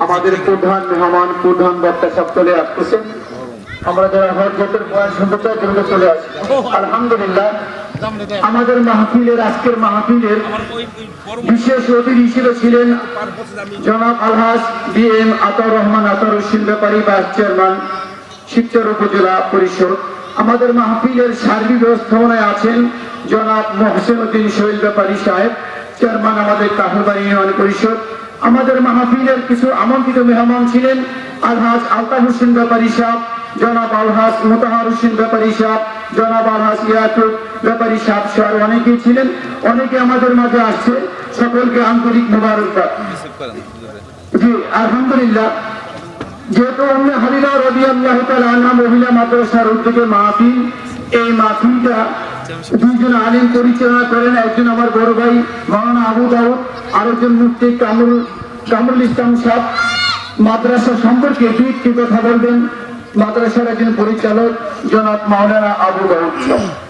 আমাদের প্রধান মেহমান প্রধান বক্তা সব চলে আসতেছেন। আমরা যারা হজরতের বয়ান শুনতে চাই সেগুলো চলে আসি। আলহামদুলিল্লাহ, আমাদের মাহফিলের আজকের মাহফিলের বিশেষ অতিথি হিসেবে ছিলেন জনাব আলহাজ বিএম আতাউর রহমান আতাউর হোসেন ব্যাপারী ভাইস চেয়ারম্যান শিবচর উপজেলা পরিষদ। আমাদের মাহফিলের সার্বিক ব্যবস্থাপনায় আছেন জনাব মোহসেন উদ্দিন সোহেল ব্যাপারী সাহেব, চেয়ারম্যান আমাদের কাঠলবাড়ি ইউনিয়ন পরিষদ। আমাদের মাহফিলের কিছু আমন্ত্রিত মেহমান ছিলেন আলহাজ আলতাফ হোসেন ব্যাপারী সাহেব, জনাব আলহাজ মোতাহার হোসেন ব্যাপারী সাহেব, জনাব আলহাজ ইয়াকুব ব্যাপারী সাহেব সহ অনেকেই ছিলেন। অনেকে আমাদের মাঝে আসছে, সকলকে আন্তরিক মোবারকবাদ। জি আলহামদুলিল্লাহ, যেহেতু উম্মে হাবিবা রাদিয়াল্লাহু তাআলা আনহা মহিলা মাদ্রাসার উদ্যোগে মাহফিল, এই মাহফিলটা দুইজন আলিম পরিচালনা করেন। একজন আমার বড় ভাই মাওলানা আবু দাউদ, আরেকজন মুফতি কামরুল ইসলাম সাহেব। মাদ্রাসা সম্পর্কে দুইটি কথা বলবেন মাদ্রাসার একজন পরিচালক জনাব মাওলানা আবু দাউদ সাহেব।